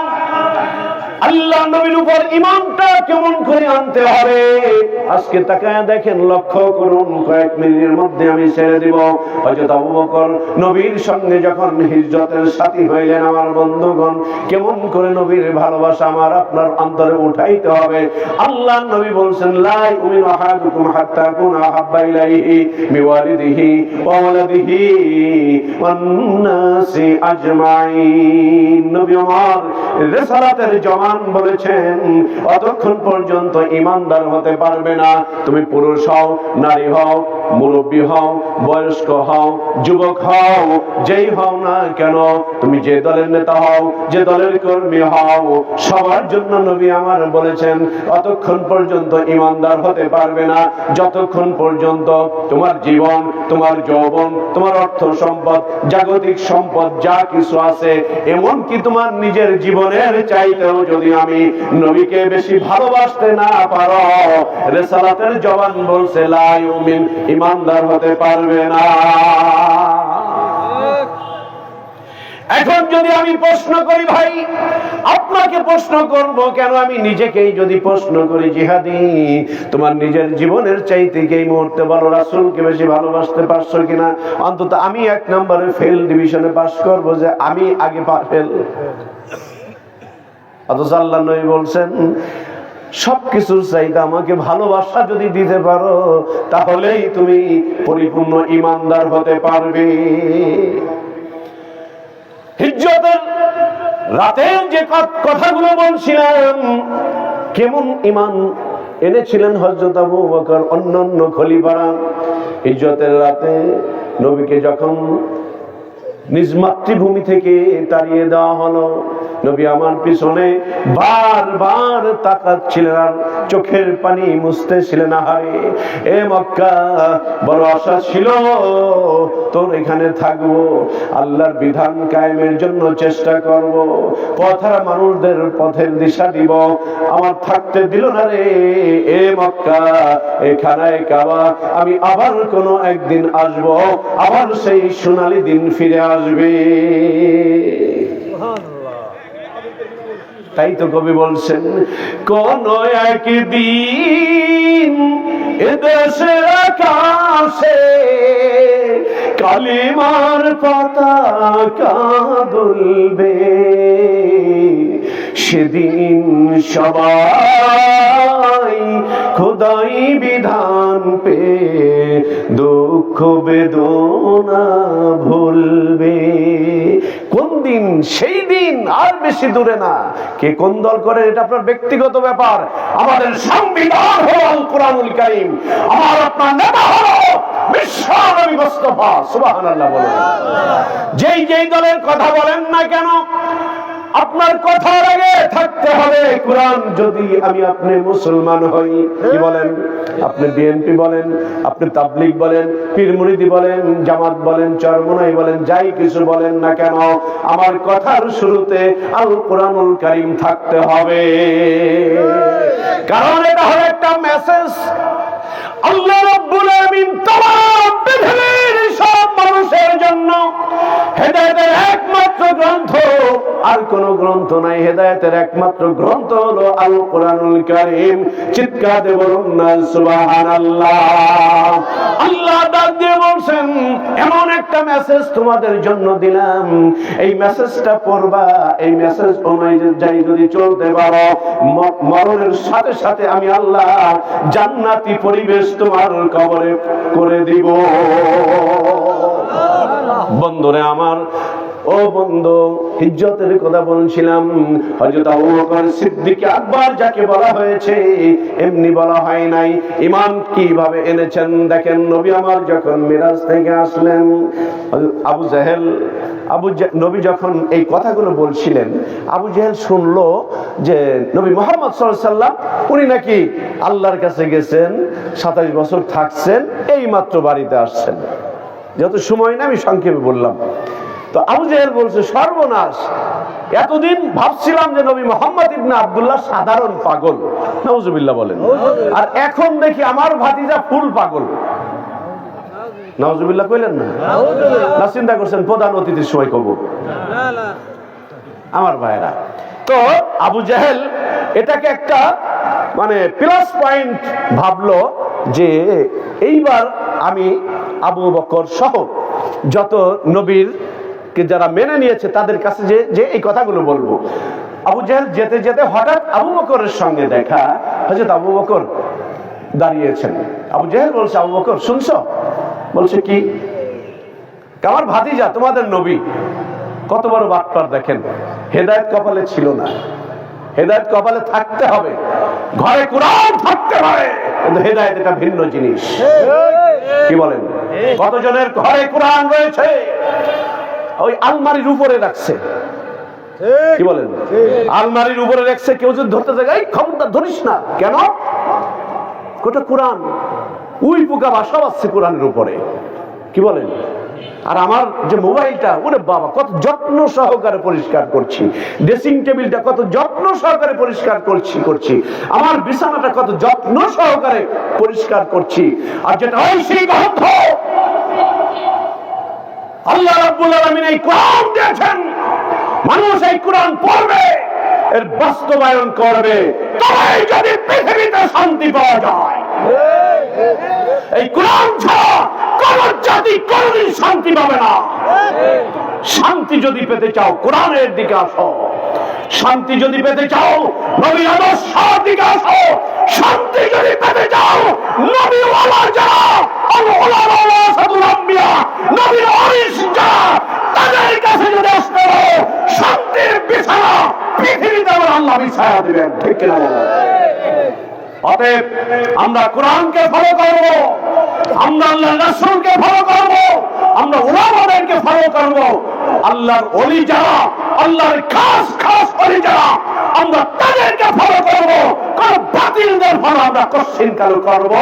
আল্লাহ নবীর উপর ঈমানটা কেমন করে আনতে হবে আজকে তাকায় দেখেন, লক্ষ্য করুন। কয়েক মিনিটের মধ্যে আমি ছেড়ে দিব। হযরত আবু বকর নবীর সঙ্গে যখন হিজরতের সাথী হইলেন, আমার বন্ধুগণ, কেমন করে নবীর ভালোবাসা আমার আপনার অন্তরে উঠাইতে হবে। আল্লাহ নবী বলছেন, লা ইউমিনু আহাদুকুম হাত্তা কুনা আহাব্বা ইলাইহি মিন ওয়ালিদিহি ওয়া ওয়ালাদিহি ওয়ান নাসি আজমাইন। নবী আমার রিসালাতের জমা বলেছেন, অতক্ষণ পর্যন্ত ইমানদার হতে পারবে না। তুমি পুরুষ হও, নারী হও, মুরব্বী হও, বয়স্ক হও, যুবক হও, যেই হও না কেন, তুমি যে দলের নেতা হও, যে দলের কর্মী হও, সবার জন্য নবী আমার বলেছেন, অতক্ষণ পর্যন্ত ইমানদার হতে পারবে না যতক্ষণ পর্যন্ত তোমার জীবন, তোমার যৌবন, তোমার অর্থ সম্পদ, জাগতিক সম্পদ যা কিছু আছে, এমনকি তোমার নিজের জীবনের চাইতেও যদি আমি নবীকে বেশি ভালোবাসতে না পারো, রিসালাতের জবান বলছে লা ইউমিন, ইমানদার হতে পারবে না। এখন যদি আমি প্রশ্ন করি, ভাই আপনাকে প্রশ্ন করব কেন, আমি নিজেকেই যদি প্রশ্ন করি, জিহাদি তোমার নিজের জীবনের চাইতে কি এই মুহূর্তে বলো রাসূলকে বেশি ভালোবাসতে পারছো কিনা? অন্তত আমি 1 নম্বরে ফেল ডিভিশনে পাস করব যে আমি আগে ফেল। অথচ আল্লাহ নবী বলছেন, সবকিছুর চাইতে আমাকে ভালোবাসা যদি দিতে পারো, তাহলেই তুমি পরিপূর্ণ ইমানদার হতে পারবে। হিজরতের রাতের যে কথাগুলো বলছিলাম, কেমন ঈমান এনেছিলেন হযরত আবু বকর, অন্যান্য খলিফারা। হিজরতের রাতে নবীকে যখন নিজ মাতৃভূমি থেকে তাড়িয়ে দেওয়া হলো, নবী আমার পিছনে বারবার তাকাচ্ছিলেন আর চোখের পানি মুছতেছিলেন। আহারে এ মক্কা, বড় আশা ছিল তোর এখানে থাকবো, আল্লাহর বিধান কায়েমের জন্য চেষ্টা করব, পথহারা মানুষদের পথের দিশা দিব, আমার থাকতে দিল না রে। এ মক্কা, এখানে কাবা, আমি আবার কোনো একদিন আসব, আবার সেই সোনালী দিন ফিরে আসবে। তাই তো কবি বলছেন, কোন একদিন এদেশের আকাশে কালিমার পতাকা দুলবে, সেদিন সবাই খোদাই বিধান পে দুঃখ বেদনা ভুলবে। কোন দিন? সেই দিন আর বেশি দূরে না। কে কোন দল করে এটা আপনার ব্যক্তিগত ব্যাপার। আমাদের সংবিধান হলো আল কোরআনুল কারীম, আমার আপনার নেতা হলো বিশ্বনবী মুস্তাফা। সুবহানাল্লাহ বলেন। যেই দলের কথা বলেন না কেন, আপনার কথার আগে থাকতে হবে কোরআন। যদি আমি আপনি মুসলমান হই, কি বলেন, আপনি বিএনপি বলেন, আপনি তাবলীগ বলেন, পীর মুরিদি বলেন, জামাত বলেন, চরমনাই বলেন, যাই কিছু বলেন না কেন, আমার কথার শুরুতে আল কোরআনুল কারীম থাকতে হবে। কারণ এটা হলো একটা মেসেজ। আল্লাহ রাব্বুল আলামিন তমাম পৃথিবীর সব মানুষের জন্য হেদায়েতের একমাত্র গ্রন্থ, আর কোন গ্রন্থ নাই, হেদায়েতের একমাত্র গ্রন্থ হলো আল কোরআনুল কারীম। চিৎকার দিয়ে বলুন না সুবহানাল্লাহ। আল্লাহ ডাক দিয়ে বলছেন, এমন একটা মেসেজ তোমাদের জন্য দিলাম, এই মেসেজটা পড়বা, এই মেসেজ অনুযায়ী যদি চলতে পারো, মরণের সাথে সাথে আমি আল্লাহ জান্নাতি পরিবেশ তোমার কবরে করে দিব। বন্ধুরে আমার, ও বন্ধু, ইজ্জতের কথা বলছিলাম। হযরত আবু বকর সিদ্দিক আকবর যাকে বলা হয়েছে, এমনি বলা হয় নাই। ঈমান কিভাবে এনেছেন দেখেন। নবী আমার যখন মিরাজ থেকে আসলেন, নবী যখন এই কথাগুলো বলছিলেন, আবু জেহেল শুনলো যে নবী মুহাম্মদ সাল্লাল্লাহু আলাইহি ওয়াসাল্লাম উনি নাকি আল্লাহর কাছে গেছেন, 27 বছর থাকছেন, এই মাত্র বাড়িতে আসছেন। যত সময় না, আমি সংক্ষেপে বললাম। তো আবু জেহেল বলছে, সর্বনাশ, এতদিন ভাবছিলাম যে নবী মুহাম্মদ ইবনে আব্দুল্লাহ সাধারণ পাগল, নাউজুবিল্লাহ বলেন, আর এখন দেখি আমার ভাতিজা ফুল পাগল। নাউজুবিল্লাহ কইলেন না? না চিন্তা করছেন প্রধান অতিথির সময় কব? আমার ভাইরা, তো আবু জেহেল এটাকে একটা মানে প্লাস পয়েন্ট ভাবলো যে এইবার আমি আবু বকর সহ যত নবীর কে যারা মেনে নিয়েছে তাদের কাছে যে এই কথাগুলো বলবো। আবু জেহেল যেতে যেতে হঠাৎ আবু বকরের সঙ্গে দেখা। হযরত আবু বকর দাঁড়িয়েছেন। আবু জেহেল বলছে, আবু বকর শুনছো? বলছে কি? আমার ভাতিজা তোমাদের নবী। কত বড় বাটপার দেখেন। হেদায়েত কপালে ছিল না, হেদায়েত কপালে থাকতে হবে। ঘরে কোরআন থাকতে পারে, কিন্তু হেদায়েত এটা ভিন্ন জিনিস। কি বলেন? কতজনের ঘরে কোরআন রয়েছে, ওই আলমারির উপরে রাখছে। কি বলেন? আলমারির উপরে রাখছে, কেউ যদি ধরতে যায়, এই খবরদার ধরিস না। কেন? গোটা কোরআন, উই পোকা বাসা বাঁধছে কোরআনের উপরে। কি বলেন? আর আমার যে মোবাইলটা, ওরে বাবা, কত যত্ন সহকারে পরিষ্কার করছি। ড্রেসিং টেবিলটা কত যত্ন সহকারে পরিষ্কার করছি। আমার বিছানাটা কত যত্ন সহকারে পরিষ্কার করছি। আর যেটা হয় সেই গ্রন্থ, আল্লাহ রাব্বুল আলামিন এই কোরআন দিয়েছেন, মানুষ এই কোরআন পড়বে, এর বাস্তবায়ন করবে, তবেই যদি পৃথিবীতে শান্তি পাওয়া যায়। এই কোরআন ছাড়া কোন জাতি কোনদিন শান্তি পাবে না। শান্তি যদি পেতে চাও, কোরআনের দিকে আসো। শান্তি যদি পেতে চাও, নবীর আদর্শের দিকে আসো। শান্তি যদি পেতে চাও, নবীওয়ালা যারা, আল-উলামাতুল আম্বিয়া, নবীর ওয়ারিস যারা, তাদের কাছে যদি আসতে পারো, শান্তির বিছানা পৃথিবীতে আমার আল্লাহ বিছায়া দিবেন। ঠিক কিনা? অতএব আমরা কোরআনকে ফলো করব, আমরা আল্লাহর রাসূলকে ফলো করব, আমরা ওলামাদেরকে ফলো করব। আল্লাহর ওলি যারা, আল্লাহর খাস খাস ওলি যারা, আমরা তাদেরকে ফলো করব। কোন বাতিলদের ফলো আমরা কোশ্চিন কাল করব।